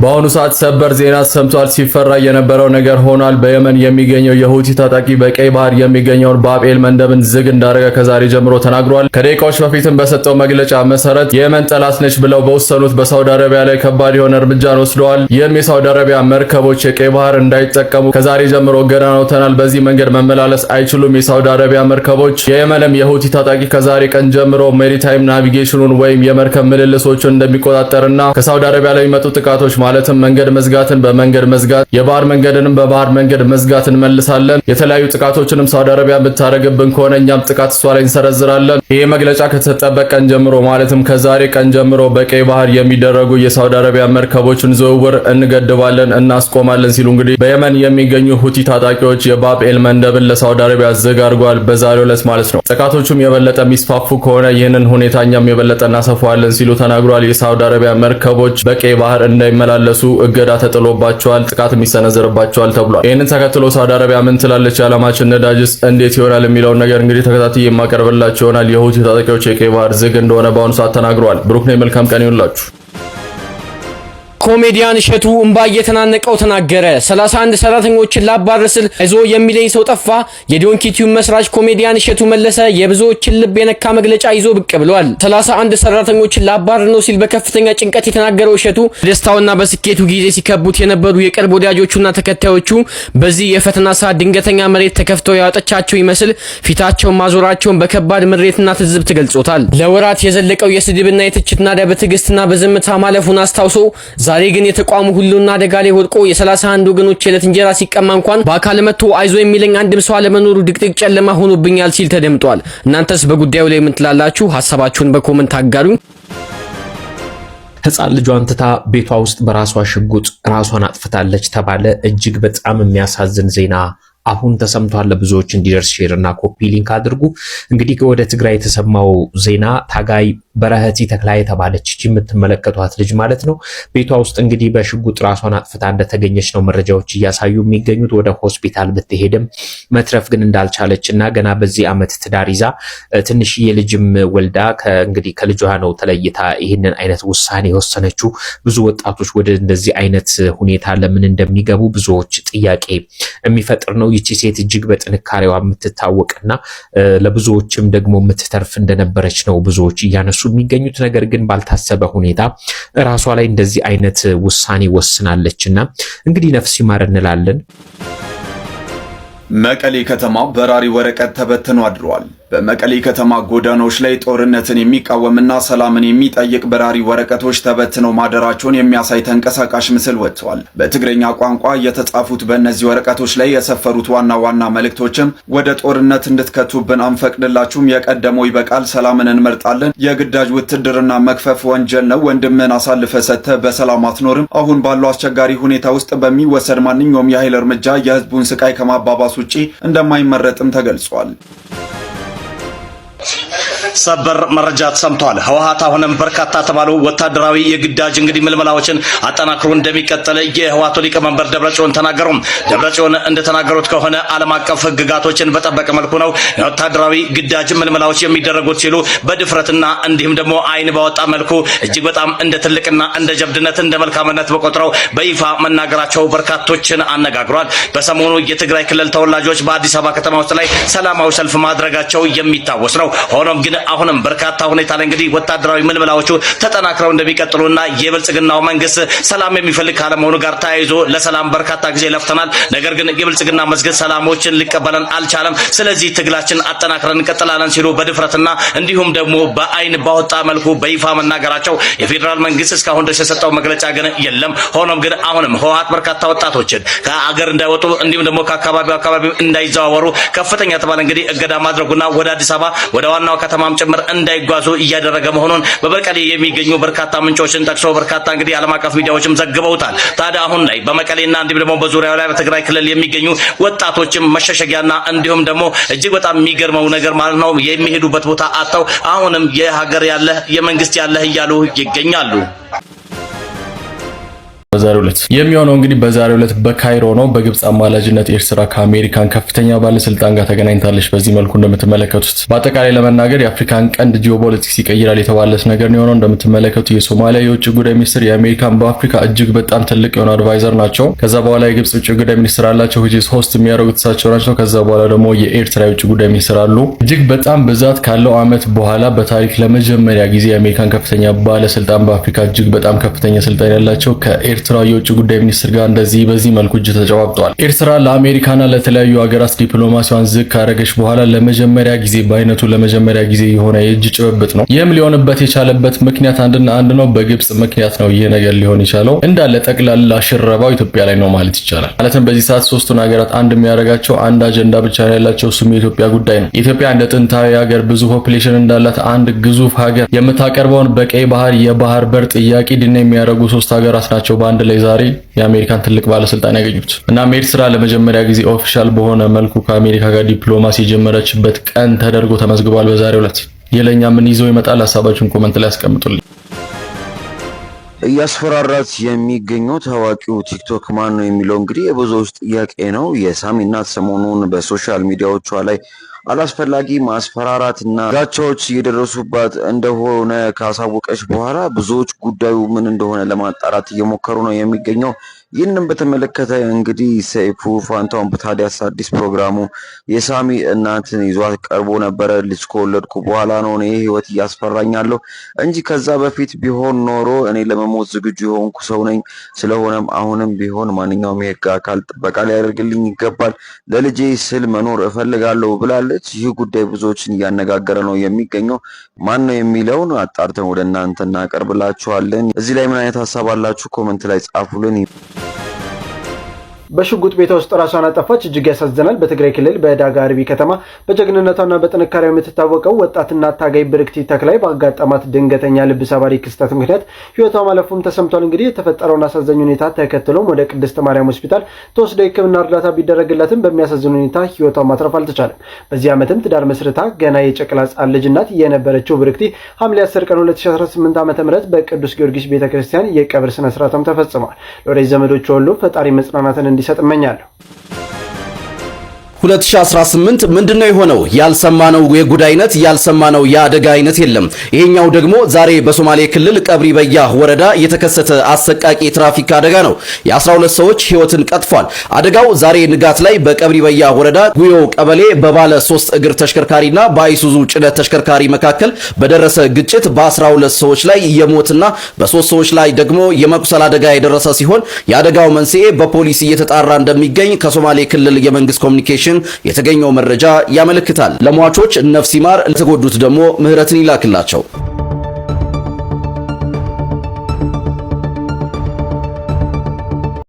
በአሁኑ ሰዓት ሰበር ዜና ሰምቷል። ሲፈራ የነበረው ነገር ሆኗል። በየመን የሚገኘው የሁቲ ታጣቂ በቀይ ባህር የሚገኘውን ባብ-ኤል መንደብን ዝግ እንዳደረገ ከዛሬ ጀምሮ ተናግሯል። ከደቂቃዎች በፊትም በሰጠው መግለጫ መሰረት የየመን ጠላት ነች ብለው በወሰኑት በሳውዲ አረቢያ ላይ ከባድ የሆነ እርምጃን ወስደዋል። ይህም የሳውዲ አረቢያ መርከቦች የቀይ ባህር እንዳይጠቀሙ ከዛሬ ጀምሮ እገዳ አውጥተናል። በዚህ መንገድ መመላለስ አይችሉም። የሳውዲ አረቢያ መርከቦች የየመንም የሁቲ ታጣቂ ከዛሬ ቀን ጀምሮ ሜሪታይም ናቪጌሽኑን ወይም የመርከብ ምልልሶችን እንደሚቆጣጠርና ከሳውዲ አረቢያ ላይ የሚመጡ ጥቃቶች ማለትም መንገድ መዝጋትን በመንገድ መዝጋት፣ የባህር መንገድንም በባህር መንገድ መዝጋት እንመልሳለን። የተለያዩ ጥቃቶችንም ሳውዲ አረቢያ ብታረግብን ከሆነ እኛም ጥቃት እሷ ላይ እንሰረዝራለን። ይሄ መግለጫ ከተሰጠበት ቀን ጀምሮ ማለትም ከዛሬ ቀን ጀምሮ በቀይ ባህር የሚደረጉ የሳውዲ አረቢያ መርከቦችን ዝውውር እንገድባለን፣ እናስቆማለን ሲሉ እንግዲህ በየመን የሚገኙ ሁቲ ታጣቂዎች የባብ-ኤል መንደብን ለሳውዲ አረቢያ ዝግ አድርጓል። በዛሬው ዕለት ማለት ነው። ጥቃቶቹም የበለጠ የሚስፋፉ ከሆነ ይህንን ሁኔታኛም የበለጠ እናሰፋዋለን ሲሉ ተናግሯል። የሳውዲ አረቢያ መርከቦች በቀይ ባህር እንዳይመላለሱ እገዳ ተጥሎባቸዋል፣ ጥቃት የሚሰነዘርባቸዋል ተብሏል። ይህንን ተከትሎ ሳውዲ አረቢያ ምን ትላለች? የዓለማችን ነዳጅስ እንዴት ይሆናል የሚለውን ነገር እንግዲህ ተከታትዬ የማቀርብላችሁ ይሆናል። የሁቲ ታጣቂዎች የቀይ ባህር ዝግ እንደሆነ በአሁኑ ሰዓት ተናግረዋል። ብሩክ ነኝ። መልካም ቀን ይሁንላችሁ። ኮሜዲያን እሸቱ እንባ እየተናነቀው ተናገረ። 31 ሰራተኞችን ላባርር ስል አይዞ የሚለኝ ሰው ጠፋ። የዶንኪ ቲዩብ መስራች ኮሜዲያን እሸቱ መለሰ የብዙዎችን ልብ የነካ መግለጫ ይዞ ብቅ ብሏል። 31 ሰራተኞችን ላባርር ነው ሲል በከፍተኛ ጭንቀት የተናገረው እሸቱ በደስታውና በስኬቱ ጊዜ ሲከቡት የነበሩ የቅርብ ወዳጆቹና ተከታዮቹ በዚህ የፈተና ሰዓት ድንገተኛ መሬት ተከፍተው ያወጣቻቸው ይመስል ፊታቸውን ማዞራቸውን በከባድ ምሬትና ትዝብት ገልጾታል። ለወራት የዘለቀው የስድብና የትችት ናዳ በትዕግስትና በዝምታ ማለፉን አስታውሶ ዛሬ ግን የተቋሙ ሁሉና አደጋ ላይ ወድቆ የ31 ወገኖች የዕለት እንጀራ ሲቀማ እንኳን በአካል መጥቶ አይዞ የሚለኝ አንድም ሰው አለመኖሩ ድቅድቅ ጨለማ ሆኖብኛል ሲል ተደምጧል። እናንተስ በጉዳዩ ላይ ምን ትላላችሁ? ሐሳባችሁን በኮሜንት አጋሩኝ። ህፃን ልጇን ትታ ቤቷ ውስጥ በራሷ ሽጉጥ ራሷን አጥፍታለች ተባለ። እጅግ በጣም የሚያሳዝን ዜና አሁን ተሰምቷል። ለብዙዎች እንዲደርስ ሼር እና ኮፒ ሊንክ አድርጉ። እንግዲህ ወደ ትግራይ የተሰማው ዜና ታጋይ በረህቲ ተክላይ የተባለች የምትመለከቷት ልጅ ማለት ነው ቤቷ ውስጥ እንግዲህ በሽጉጥ ራሷን አጥፍታ እንደተገኘች ነው መረጃዎች እያሳዩ የሚገኙት። ወደ ሆስፒታል ብትሄድም መትረፍ ግን እንዳልቻለችና ገና በዚህ ዓመት ትዳር ይዛ ትንሽዬ ልጅም ወልዳ እንግዲህ ከልጇ ነው ተለይታ ይህንን አይነት ውሳኔ የወሰነችው። ብዙ ወጣቶች ወደ እንደዚህ አይነት ሁኔታ ለምን እንደሚገቡ ብዙዎች ጥያቄ የሚፈጥር ነው። ይቺ ሴት እጅግ በጥንካሬዋ የምትታወቅና ለብዙዎችም ደግሞ የምትተርፍ እንደነበረች ነው ብዙዎች እያነሱ የሚገኙት። ነገር ግን ባልታሰበ ሁኔታ ራሷ ላይ እንደዚህ አይነት ውሳኔ ወስናለችና እንግዲህ ነፍስ ይማር እንላለን። መቀሌ ከተማ በራሪ ወረቀት ተበትኖ አድሯል። በመቀሌ ከተማ ጎዳናዎች ላይ ጦርነትን የሚቃወምና ሰላምን የሚጠይቅ በራሪ ወረቀቶች ተበትነው ማደራቸውን የሚያሳይ ተንቀሳቃሽ ምስል ወጥቷል። በትግረኛ ቋንቋ የተጻፉት በእነዚህ ወረቀቶች ላይ የሰፈሩት ዋና ዋና መልእክቶችም ወደ ጦርነት እንድትከቱብን አንፈቅድላችሁም፣ የቀደመው ይበቃል፣ ሰላምን እንመርጣለን፣ የግዳጅ ውትድርና መክፈፍ ወንጀል ነው፣ ወንድምህን አሳልፈ ሰጥተህ በሰላም አትኖርም፣ አሁን ባለው አስቸጋሪ ሁኔታ ውስጥ በሚወሰድ ማንኛውም የኃይል እርምጃ የህዝቡን ስቃይ ከማባባስ ውጪ እንደማይመረጥም ተገልጿል። ሰበር መረጃ ተሰምቷል። ህወሓት አሁንም በርካታ ተባሉ ወታደራዊ የግዳጅ እንግዲህ ምልመላዎችን አጠናክሮ እንደሚቀጥል የህወሓቱ ሊቀመንበር ደብረጽዮን ተናገሩ። ደብረጽዮን እንደተናገሩት ከሆነ ዓለም አቀፍ ህግጋቶችን በጠበቀ መልኩ ነው ወታደራዊ ግዳጅ ምልመላዎች የሚደረጉት ሲሉ በድፍረትና እንዲሁም ደግሞ አይን ባወጣ መልኩ እጅግ በጣም እንደ ትልቅና እንደ ጀብድነት እንደ መልካምነት በቆጥረው በይፋ መናገራቸው በርካቶችን አነጋግሯል። በሰሞኑ የትግራይ ክልል ተወላጆች በአዲስ አበባ ከተማ ውስጥ ላይ ሰላማዊ ሰልፍ ማድረጋቸው የሚታወስ ነው። ሆኖም ግን አሁንም በርካታ ሁኔታ ላይ እንግዲህ ወታደራዊ ምልመላዎቹ ተጠናክረው እንደሚቀጥሉና የብልጽግናው መንግስት ሰላም የሚፈልግ ካለመሆኑ ጋር ተያይዞ ለሰላም በርካታ ጊዜ ለፍተናል፣ ነገር ግን የብልጽግና መንግስት ሰላሞችን ሊቀበለን አልቻለም፣ ስለዚህ ትግላችን አጠናክረን እንቀጥላለን ሲሉ በድፍረትና እንዲሁም ደግሞ በአይን ባወጣ መልኩ በይፋ መናገራቸው የፌዴራል መንግስት እስካሁን ድረስ የሰጠው መግለጫ ግን የለም። ሆኖም ግን አሁንም ህወሓት በርካታ ወጣቶችን ከአገር እንዳይወጡ እንዲሁም ደግሞ ከአካባቢ እንዳይዘዋወሩ ከፍተኛ ተባለ እንግዲህ እገዳ ማድረጉና ወደ አዲስ አበባ ወደ ዋናው ከተማም ጭምር እንዳይጓዙ እያደረገ መሆኑን በመቀሌ የሚገኙ በርካታ ምንጮችን ጠቅሶ በርካታ እንግዲህ ዓለም አቀፍ ሚዲያዎችም ዘግበውታል። ታዲያ አሁን ላይ በመቀሌና እንዲሁም ደግሞ በዙሪያው ላይ በትግራይ ክልል የሚገኙ ወጣቶችም መሸሸጊያና እንዲሁም ደግሞ እጅግ በጣም የሚገርመው ነገር ማለት ነው የሚሄዱበት ቦታ አጥተው አሁንም የሀገር ያለህ የመንግስት ያለህ እያሉ ይገኛሉ። በዛሬው ዕለት የሚሆነው እንግዲህ በዛሬው ዕለት በካይሮ ነው። በግብጽ አማላጅነት ኤርትራ ከአሜሪካን ከፍተኛ ባለስልጣን ጋር ተገናኝታለች። በዚህ መልኩ እንደምትመለከቱት በአጠቃላይ ለመናገር የአፍሪካን ቀንድ ጂኦፖለቲክስ ይቀይራል የተባለለት ነገር ነው የሆነው። እንደምትመለከቱት የሶማሊያ የውጭ ጉዳይ ሚኒስትር የአሜሪካን በአፍሪካ እጅግ በጣም ትልቅ የሆነ አድቫይዘር ናቸው። ከዛ በኋላ የግብጽ ውጭ ጉዳይ ሚኒስትር አላቸው which is host የሚያደርጉት እሳቸው ናቸው። ከዛ በኋላ ደግሞ የኤርትራ የውጭ ጉዳይ ሚኒስትር አሉ። እጅግ በጣም ብዛት ካለው አመት በኋላ በታሪክ ለመጀመሪያ ጊዜ የአሜሪካን ከፍተኛ ባለስልጣን በአፍሪካ እጅግ በጣም ከፍተኛ ስልጣን ያላቸው ከኤርትራ የውጭ ጉዳይ ሚኒስትር ጋር እንደዚህ በዚህ መልኩ እጅ ተጨባብጠዋል። ኤርትራ ለአሜሪካና ለተለያዩ ሀገራት ዲፕሎማሲዋን ዝቅ ካደረገች በኋላ ለመጀመሪያ ጊዜ በአይነቱ ለመጀመሪያ ጊዜ የሆነ የእጅ ጭብብጥ ነው። ይህም ሊሆንበት የቻለበት ምክንያት አንድና አንድ ነው፣ በግብጽ ምክንያት ነው ይሄ ነገር ሊሆን የቻለው። እንዳለ ጠቅላላ ሽረባው ኢትዮጵያ ላይ ነው ማለት ይቻላል። ማለትም በዚህ ሰዓት ሶስቱን ሀገራት አንድ የሚያደርጋቸው አንድ አጀንዳ ብቻ ነው ያላቸው፣ እሱም የኢትዮጵያ ጉዳይ ነው። ኢትዮጵያ እንደ ጥንታዊ ሀገር ብዙ ፖፑሌሽን እንዳላት አንድ ግዙፍ ሀገር የምታቀርበውን በቀይ ባህር የባህር በር ጥያቄ ድና የሚያደርጉ ሶስት ሀገራት ናቸው በአንድ ላይ ዛሬ የአሜሪካን ትልቅ ባለስልጣን ያገኙት። እና ኤርትራ ለመጀመሪያ ጊዜ ኦፊሻል በሆነ መልኩ ከአሜሪካ ጋር ዲፕሎማሲ የጀመረችበት ቀን ተደርጎ ተመዝግቧል በዛሬው ዕለት። የለኛ ምን ይዘው ይመጣል? ሐሳባችሁን ኮሜንት ላይ አስቀምጡልኝ። እያስፈራራት የሚገኘው ታዋቂው ቲክቶክ ማን ነው የሚለው እንግዲህ የብዙዎች ጥያቄ ነው። የሳሚ እናት ሰሞኑን በሶሻል ሚዲያዎቿ ላይ አላስፈላጊ ማስፈራራትና ዛቻዎች እየደረሱባት እንደሆነ ካሳወቀች በኋላ ብዙዎች ጉዳዩ ምን እንደሆነ ለማጣራት እየሞከሩ ነው የሚገኘው። ይህንን በተመለከተ እንግዲህ ሰይፉ ፋንታውን በታዲያስ አዲስ ፕሮግራሙ የሳሚ እናትን ይዟት ቀርቦ ነበረ። ልጅ ከወለድኩ በኋላ ነው እኔ ህይወት እያስፈራኛለሁ እንጂ ከዛ በፊት ቢሆን ኖሮ እኔ ለመሞት ዝግጁ የሆንኩ ሰው ነኝ። ስለሆነም አሁንም ቢሆን ማንኛውም የህግ አካል ጥበቃ ሊያደርግልኝ ይገባል። ለልጄ ስል መኖር እፈልጋለሁ ብላለች። ይህ ጉዳይ ብዙዎችን እያነጋገረ ነው የሚገኘው። ማን ነው የሚለውን አጣርተን ወደ እናንተ እናቀርብላችኋለን። እዚህ ላይ ምን አይነት ሀሳብ አላችሁ? ኮሜንት ላይ ጻፉልን። በሽጉጥ ቤቷ ውስጥ ራሷን አጠፋች። እጅግ ያሳዝናል። በትግራይ ክልል በዳጋ አርቢ ከተማ በጀግንነቷና በጥንካሬው የምትታወቀው ወጣትና ታጋይ ብርክቲ ተክላይ ባጋጠማት ድንገተኛ ልብ ሰባሪ ክስተት ምክንያት ህይወቷ ማለፉም ተሰምቷል። እንግዲህ የተፈጠረውን አሳዛኝ ሁኔታ ተከትሎም ወደ ቅድስት ማርያም ሆስፒታል ተወስዳ የሕክምና እርዳታ ቢደረግላትም በሚያሳዝን ሁኔታ ህይወቷ ማትረፍ አልተቻለም። በዚህ ዓመትም ትዳር መስርታ ገና የጨቅላ ሕፃን ልጅ እናት የነበረችው ብርክቲ ሐምሌ 10 ቀን 2018 ዓ.ም በቅዱስ ጊዮርጊስ ቤተክርስቲያን የቀብር ስነ ስርዓቷም ተፈጽሟል። ለወዳጅ ዘመዶቿ ሁሉ ፈጣሪ መጽናናትን እንዲሰጥ እመኛለሁ። 2018 ምንድነው የሆነው? ያልሰማነው የጉድ አይነት ያልሰማነው የአደጋ አይነት የለም። ይሄኛው ደግሞ ዛሬ በሶማሌ ክልል ቀብሪ በያ ወረዳ የተከሰተ አሰቃቂ የትራፊክ አደጋ ነው። የ12 ሰዎች ህይወትን ቀጥፏል። አደጋው ዛሬ ንጋት ላይ በቀብሪ በያ ወረዳ ጉዮ ቀበሌ በባለ 3 እግር ተሽከርካሪና በአይሱዙ ጭነት ተሽከርካሪ መካከል በደረሰ ግጭት በ12 ሰዎች ላይ የሞትና በ3 ሰዎች ላይ ደግሞ የመቁሰል አደጋ የደረሰ ሲሆን የአደጋው መንስኤ በፖሊስ እየተጣራ እንደሚገኝ ከሶማሌ ክልል የመንግስት ኮሚኒኬሽን የተገኘው መረጃ ያመለክታል። ለሟቾች ነፍስ ይማር፣ ለተጎዱት ደግሞ ምህረትን ይላክላቸው።